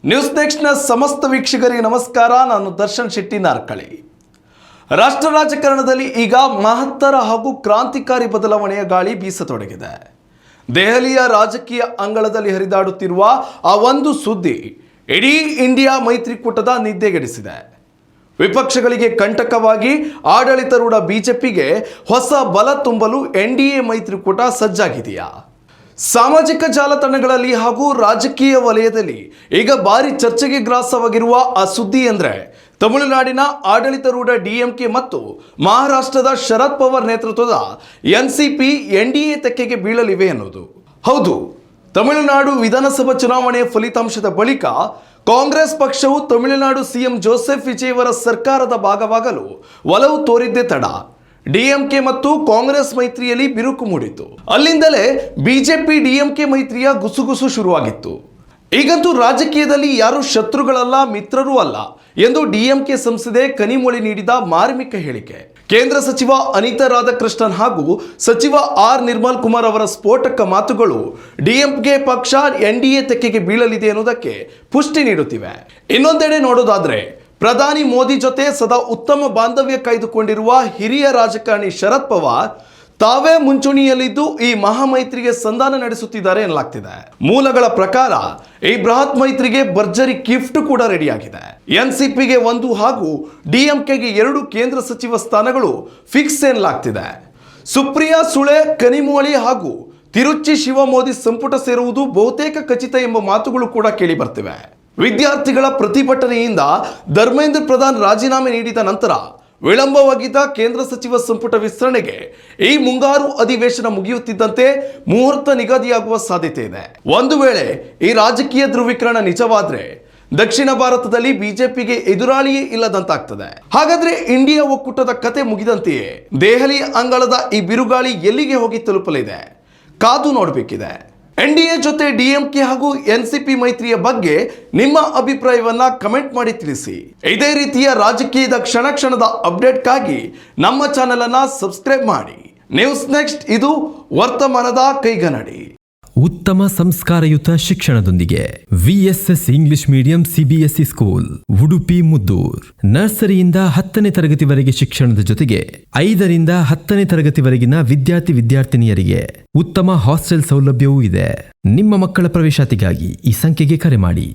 News ನೆಕ್ಸ್ಟ್ನ ಸಮಸ್ತ ವೀಕ್ಷಕರಿಗೆ ನಮಸ್ಕಾರ. ನಾನು ದರ್ಶನ್ ಶೆಟ್ಟಿ ನಾರ್ಕಳಿ. ರಾಷ್ಟ್ರ ರಾಜಕಾರಣದಲ್ಲಿ ಈಗ ಮಹತ್ತರ ಹಾಗೂ ಕ್ರಾಂತಿಕಾರಿ ಬದಲಾವಣೆಯ ಗಾಳಿ ಬೀಸತೊಡಗಿದೆ. ದೆಹಲಿಯ ರಾಜಕೀಯ ಅಂಗಳದಲ್ಲಿ ಹರಿದಾಡುತ್ತಿರುವ ಆ ಒಂದು ಸುದ್ದಿ ಇಡೀ ಇಂಡಿಯಾ ಮೈತ್ರಿಕೂಟದ ನಿದ್ದೆಗೆಡಿಸಿದೆ. ವಿಪಕ್ಷಗಳಿಗೆ ಕಂಟಕವಾಗಿ ಆಡಳಿತಾರೂಢ ಬಿಜೆಪಿಗೆ ಹೊಸ ಬಲ ತುಂಬಲು ಎನ್ಡಿಎ ಮೈತ್ರಿಕೂಟ ಸಜ್ಜಾಗಿದೆಯಾ? ಸಾಮಾಜಿಕ ಜಾಲತಾಣಗಳಲ್ಲಿ ಹಾಗೂ ರಾಜಕೀಯ ವಲಯದಲ್ಲಿ ಈಗ ಭಾರಿ ಚರ್ಚೆಗೆ ಗ್ರಾಸವಾಗಿರುವ ಆ ಸುದ್ದಿ ಅಂದರೆ ತಮಿಳುನಾಡಿನ ಆಡಳಿತಾರೂಢ ಡಿಎಂಕೆ ಮತ್ತು ಮಹಾರಾಷ್ಟ್ರದ ಶರದ್ ಪವಾರ್ ನೇತೃತ್ವದ ಎನ್ಸಿಪಿ ಎನ್ಡಿಎ ತೆಕ್ಕೆಗೆ ಬೀಳಲಿವೆ ಎನ್ನುವುದು. ಹೌದು, ತಮಿಳುನಾಡು ವಿಧಾನಸಭಾ ಚುನಾವಣೆಯ ಫಲಿತಾಂಶದ ಬಳಿಕ ಕಾಂಗ್ರೆಸ್ ಪಕ್ಷವು ತಮಿಳುನಾಡು ಸಿಎಂ ಜೋಸೆಫ್ ವಿಜಯ್ ಅವರ ಸರ್ಕಾರದ ಭಾಗವಾಗಲು ಒಲವು ತೋರಿದ್ದೇ ತಡ ಡಿಎಂಕೆ ಮತ್ತು ಕಾಂಗ್ರೆಸ್ ಮೈತ್ರಿಯಲ್ಲಿ ಬಿರುಕು ಮೂಡಿತು. ಅಲ್ಲಿಂದಲೇ ಬಿಜೆಪಿ ಡಿಎಂಕೆ ಮೈತ್ರಿಯ ಗುಸುಗುಸು ಶುರುವಾಗಿತ್ತು. ಈಗಂತೂ ರಾಜಕೀಯದಲ್ಲಿ ಯಾರು ಶತ್ರುಗಳಲ್ಲ, ಮಿತ್ರರೂ ಅಲ್ಲ ಎಂದು ಡಿಎಂಕೆ ಸಂಸದೆ ಕನಿಮೊಳಿ ನೀಡಿದ ಮಾರ್ಮಿಕ ಹೇಳಿಕೆ, ಕೇಂದ್ರ ಸಚಿವ ಅನಿತಾ ರಾಧಾಕೃಷ್ಣನ್ ಹಾಗೂ ಸಚಿವ ಆರ್ ನಿರ್ಮಲ್ ಕುಮಾರ್ ಅವರ ಸ್ಫೋಟಕ ಮಾತುಗಳು ಡಿಎಂಕೆ ಪಕ್ಷ ಎನ್ಡಿಎ ತೆಕ್ಕೆಗೆ ಬೀಳಲಿದೆ ಎನ್ನುವುದಕ್ಕೆ ಪುಷ್ಟಿ ನೀಡುತ್ತಿವೆ. ಇನ್ನೊಂದೆಡೆ ನೋಡೋದಾದ್ರೆ, ಪ್ರಧಾನಿ ಮೋದಿ ಜೊತೆ ಸದಾ ಉತ್ತಮ ಬಾಂಧವ್ಯ ಕಾಯ್ದುಕೊಂಡಿರುವ ಹಿರಿಯ ರಾಜಕಾರಣಿ ಶರದ್ ಪವಾರ್ ತಾವೇ ಮುಂಚೂಣಿಯಲ್ಲಿದ್ದು ಈ ಮಹಾಮೈತ್ರಿಗೆ ಸಂಧಾನ ನಡೆಸುತ್ತಿದ್ದಾರೆ ಎನ್ನಲಾಗ್ತಿದೆ. ಮೂಲಗಳ ಪ್ರಕಾರ ಈ ಬೃಹತ್ ಮೈತ್ರಿಗೆ ಭರ್ಜರಿ ಗಿಫ್ಟ್ ಕೂಡ ರೆಡಿಯಾಗಿದೆ. ಎನ್ಸಿಪಿಗೆ 1 ಹಾಗೂ ಡಿಎಂಕೆಗೆ 2 ಕೇಂದ್ರ ಸಚಿವ ಸ್ಥಾನಗಳು ಫಿಕ್ಸ್ ಎನ್ನಲಾಗ್ತಿದೆ. ಸುಪ್ರಿಯಾ ಸುಳೆ, ಕನಿಮೊಳಿ ಹಾಗೂ ತಿರುಚಿ ಶಿವ ಮೋದಿ ಸಂಪುಟ ಸೇರುವುದು ಬಹುತೇಕ ಖಚಿತ ಎಂಬ ಮಾತುಗಳು ಕೂಡ ಕೇಳಿ ಬರ್ತಿವೆ. ವಿದ್ಯಾರ್ಥಿಗಳ ಪ್ರತಿಭಟನೆಯಿಂದ ಧರ್ಮೇಂದ್ರ ಪ್ರಧಾನ್ ರಾಜೀನಾಮೆ ನೀಡಿದ ನಂತರ ವಿಳಂಬವಾಗಿದ್ದ ಕೇಂದ್ರ ಸಚಿವ ಸಂಪುಟ ವಿಸ್ತರಣೆಗೆ ಈ ಮುಂಗಾರು ಅಧಿವೇಶನ ಮುಗಿಯುತ್ತಿದ್ದಂತೆ ಮುಹೂರ್ತ ನಿಗದಿಯಾಗುವ ಸಾಧ್ಯತೆ ಇದೆ. ಒಂದು ವೇಳೆ ಈ ರಾಜಕೀಯ ಧ್ರುವೀಕರಣ ನಿಜವಾದ್ರೆ ದಕ್ಷಿಣ ಭಾರತದಲ್ಲಿ ಬಿಜೆಪಿಗೆ ಎದುರಾಳಿಯೇ ಇಲ್ಲದಂತಾಗ್ತದೆ. ಹಾಗಾದ್ರೆ ಇಂಡಿಯಾ ಒಕ್ಕೂಟದ ಕತೆ ಮುಗಿದಂತೆಯೇ ದೆಹಲಿ ಅಂಗಳದ ಈ ಬಿರುಗಾಳಿ ಎಲ್ಲಿಗೆ ಹೋಗಿ ತಲುಪಲಿದೆ? ಕಾದು ನೋಡಬೇಕಿದೆ. ಎನ್ಡಿಎ ಜೊತೆ ಡಿಎಂಕೆ ಹಾಗೂ ಎನ್ಸಿಪಿ ಮೈತ್ರಿಯ ಬಗ್ಗೆ ನಿಮ್ಮ ಅಭಿಪ್ರಾಯವನ್ನ ಕಮೆಂಟ್ ಮಾಡಿ ತಿಳಿಸಿ. ಇದೇ ರೀತಿಯ ರಾಜಕೀಯದ ಕ್ಷಣದ ಅಪ್ಡೇಟ್ಗಾಗಿ ನಮ್ಮ ಚಾನೆಲ್ ಅನ್ನ ಸಬ್ಸ್ಕ್ರೈಬ್ ಮಾಡಿ. ನ್ಯೂಸ್ ನೆಕ್ಸ್ಟ್, ಇದು ವರ್ತಮಾನದ ಕೈಗನ್ನಡಿ. ಉತ್ತಮ ಸಂಸ್ಕಾರಯುತ ಶಿಕ್ಷಣದೊಂದಿಗೆ VSS English medium CBSE school, Udupi Muddur. ನರ್ಸರಿಯಿಂದ 10ನೇ ತರಗತಿವರೆಗೆ ಶಿಕ್ಷಣದ ಜೊತೆಗೆ 5ರಿಂದ 10ನೇ ತರಗತಿವರೆಗಿನ ವಿದ್ಯಾರ್ಥಿನಿಯರಿಗೆ ಉತ್ತಮ ಹಾಸ್ಟೆಲ್ ಸೌಲಭ್ಯವೂ ಇದೆ. ನಿಮ್ಮ ಮಕ್ಕಳ ಪ್ರವೇಶಾತಿಗಾಗಿ ಈ ಸಂಖ್ಯೆಗೆ ಕರೆ ಮಾಡಿ.